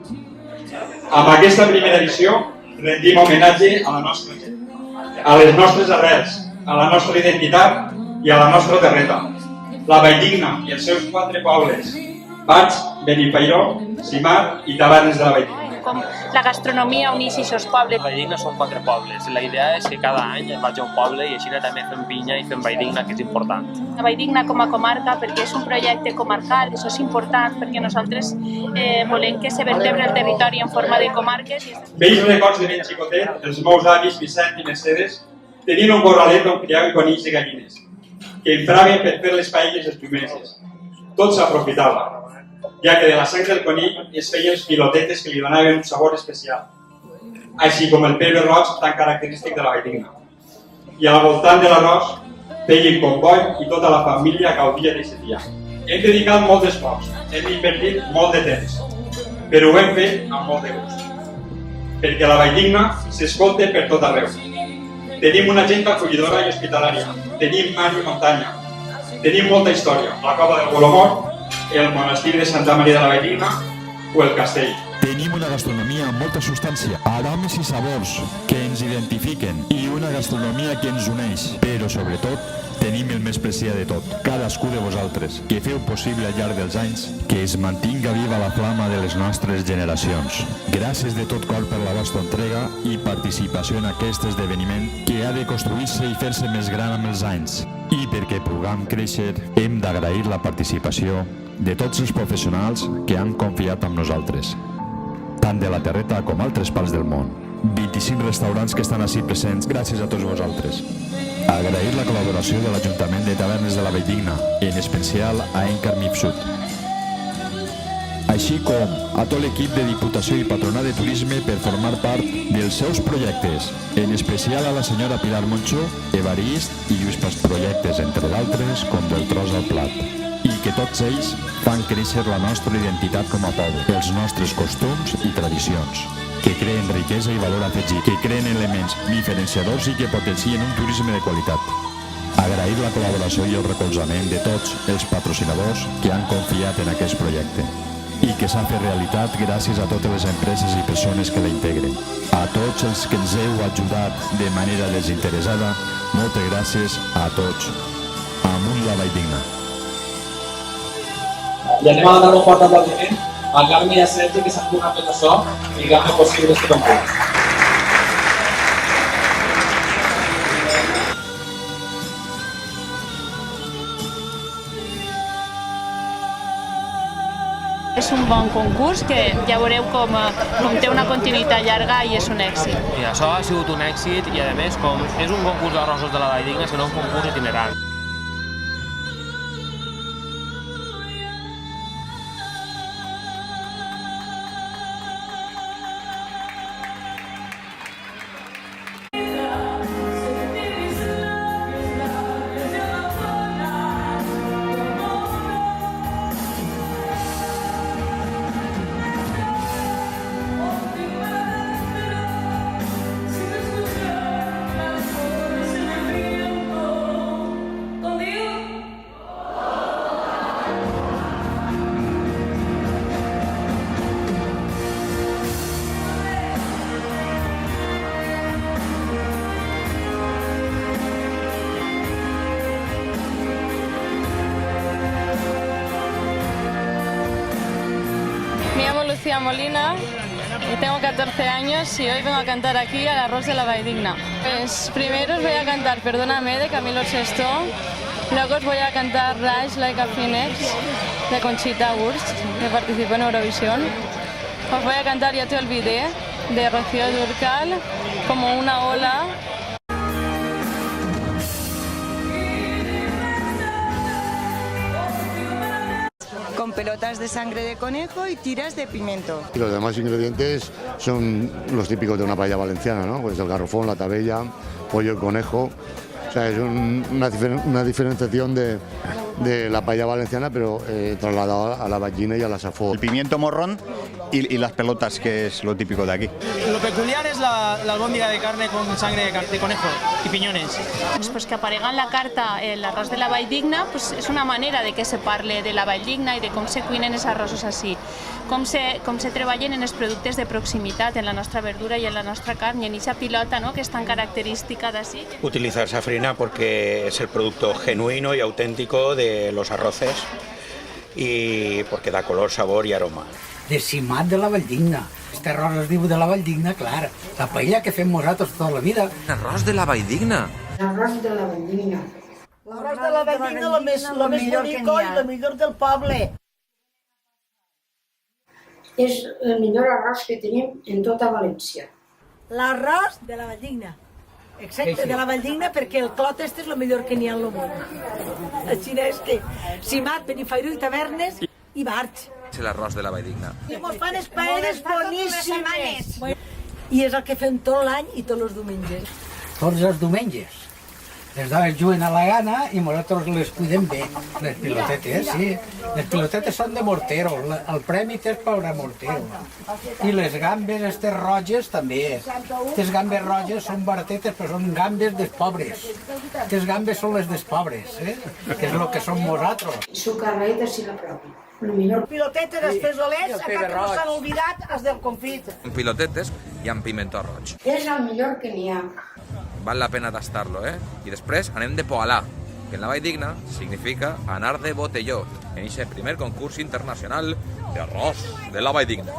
Amb aquesta primera edició rendim homenatge a la nostra gent, a les nostres arrels, a la nostra identitat i a la nostra terreta. La Valldigna i els seus 4 pobles, Baig, Benifairó, Simar i Tavernes de la Valldigna. Com la gastronomia uneix aquests pobles. La Valldigna són 4 pobles. La idea és que cada any vaig a un poble i així també fem pinya i fem Valldigna, que és important. La Valldigna com a comarca, perquè és un projecte comarcal, això és important perquè nosaltres volem que se vertebra el territori en forma de comarques. Vells records de ben xicotet, els meus avis Vicent i Mercedes tenien un corralet on criaven conills i gallines, que empraven per fer les paelles espumeses. Tot s'aprofitava, ja que de la sang del conill es feien els pilotetes que li donaven un sabor especial, així com el pebre roig tan característic de la Valldigna. I al voltant de l'arròs feien comboi i tota la família gaudia d'aquest dia. Hem dedicat molt d'esforç, hem invertit molt de temps, però ho hem fet amb molt de gust, perquè la Valldigna s'escolta per tot arreu. Tenim una gent acollidora i hospitalària, tenim mar i muntanya, tenim molta història, la cova del Golomor, el monestir de Santa Maria de la Valldigna o el castell. Tenim una gastronomia amb molta substància, aromes i sabors que ens identifiquen i una gastronomia que ens uneix, però sobretot tenim el més preciat de tot, cadascú de vosaltres, que feu possible al llarg dels anys que es mantinga viva la flama de les nostres generacions. Gràcies de tot cor per la vostra entrega i participació en aquest esdeveniment que ha de construir-se i fer-se més gran amb els anys. I perquè puguem créixer, hem d'agrair la participació de tots els professionals que han confiat en nosaltres, tant de la Terreta com altres parts del món. 25 restaurants que estan ací presents gràcies a tots vosaltres. Agrair la col·laboració de l'Ajuntament de Tavernes de la Valldigna, en especial a Encar Mifsud, així com a tot l'equip de Diputació i Patronat de Turisme per formar part dels seus projectes, en especial a la senyora Pilar Moncho, Evarist i Lluís Pas projectes, entre d'altres, com del Tros al Plat, i que tots ells fan créixer la nostra identitat com a poble, els nostres costums i tradicions, que creen riquesa i valor afegit, que creen elements diferenciadors i que potencien un turisme de qualitat. Agrair la col·laboració i el recolzament de tots els patrocinadors que han confiat en aquest projecte i que s'ha fet realitat gràcies a totes les empreses i persones que la integren. A tots els que ens heu ajudat de manera desinteressada, moltes gràcies a tots. Amunt la Valldigna. I anem a donar un fort aplaudiment a Carme i a Sergi que s'han donat tot això i que han fet possible aquest concurs. És un bon concurs que ja veureu com té una continuïtat llarga i és un èxit. I això ha sigut un èxit i a més com és un concurs d'arrossos de la Valldigna, sinó un concurs itinerant. Me llamo Lucía Molina y tengo 14 años y hoy vengo a cantar aquí al Arroz de la Valldigna. Pues primero os voy a cantar Perdóname de Camilo VI, luego os voy a cantar Rise Like a Phoenix de Conchita Wurst, que participó en Eurovisión. Os voy a cantar Ya te olvidé de Rocío Dúrcal, Como una ola. Con pelotas de sangre de conejo y tiras de pimiento. Y los demás ingredientes son los típicos de una paella valenciana, ¿no? Pues el garrofón, la tabella, pollo y conejo. O sea, es una diferenciación de de la paella valenciana, pero trasladado a la vallina y a la safor. El pimiento morrón y las pelotas, que es lo típico de aquí. Lo peculiar es la albóndiga de carne con sangre de conejo y piñones. Pues que aparega en la carta el arròs de la Valldigna, pues és una manera de que se parle de la Valldigna i de com se cuinen els arrossos així, com se treballen en els productes de proximitat, en la nostra verdura i en la nostra carn, i en aquesta pilota, ¿no?, que és tan característica d'ací. Utilizar safrina porque es el producto genuino y auténtico de los arroces y porque da color, sabor y aroma. Decimat de la Valldigna. Este arròs es diu de la Valldigna, clar. La paella que fem nosaltres tota la vida. Arròs de la Valldigna. L'arròs de la Valldigna. L'arròs de la Valldigna, la més bonico i la millor del poble. És el millor arròs que tenim en tota València. L'arròs de la Valldigna. Exacte, de la Valldigna, perquè el clot este és el millor que n'hi ha al món. Així és que Simat, Benifairó i Tavernes i Barx. És l'arròs de la Valldigna. I mos fan les paelles boníssimes. I és el que fem tot l'any i tots els diumenges. Tots els diumenges. Les dones juguen a la gana i nosaltres les cuidem bé. Les pilotetes, sí. Les pilotetes són de mortero. El premi és per a mortero. I les gambes, aquestes roges, també. Aquestes gambes roges són baratetes, però són gambes dels pobres. Aquestes gambes són les dels pobres, que és el que som nosaltres. Sucarraïta si la propi. El millor. Pilotetes, els fesolets, encara que no s'han oblidat, els del confit. Amb pilotetes i amb pimentó roig. És el millor que n'hi ha. Val la pena tastar-lo, I després anem de Poalà, que en la Valldigna significa anar de botelló, en aquest primer concurs internacional d'arròs de la Valldigna.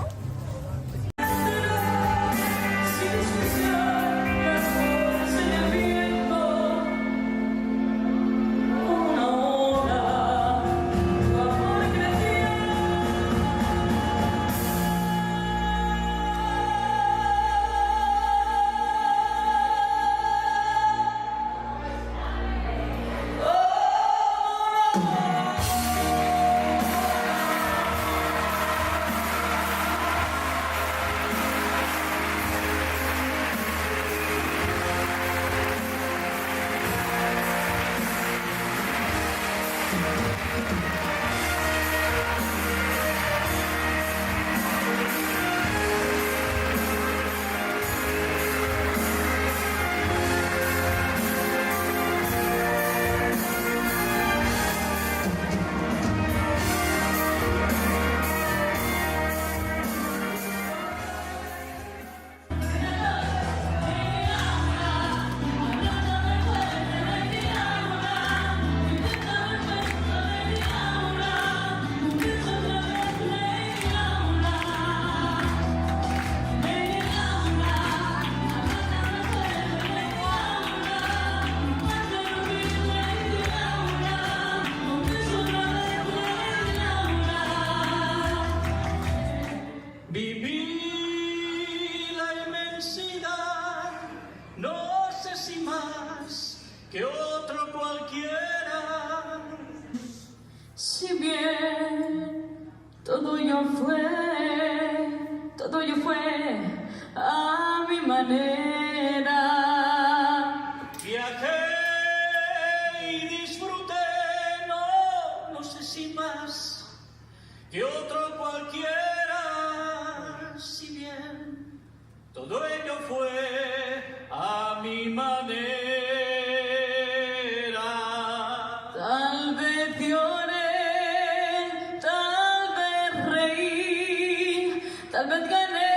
Todo ello fue a mi manera. Viajé y disfruté, no sé si más que otro cualquiera, si bien todo ello fue a mi manera. Tal vez lloré, tal vez reí, tal vez gané.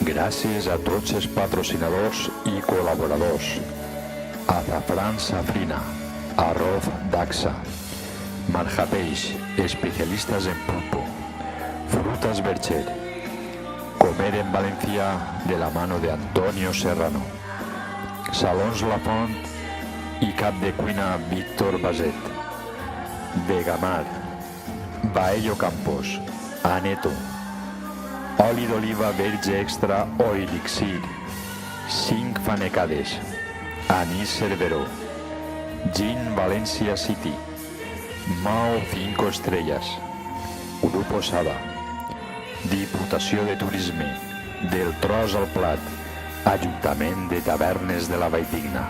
Gràcies a tots els patrocinadors i col·laboradors. Azafrán Safrina, Arroz Daxa, Marjapeix, especialistas en pulpo. Frutas Bercher. Comer en Valencia de la mano de Antonio Serrano. Salons La Font i cap de cuina Víctor Baset. Vegamar. Baello Campos. Aneto. Oli d'oliva verge extra o elixir. 5 fanecades. Anís Cerveró. Gin Valencia City. Mao 5 estrellas. Grupo Sada. Diputació de Turisme. Del Tros al Plat. Ajuntament de Tavernes de la Valldigna.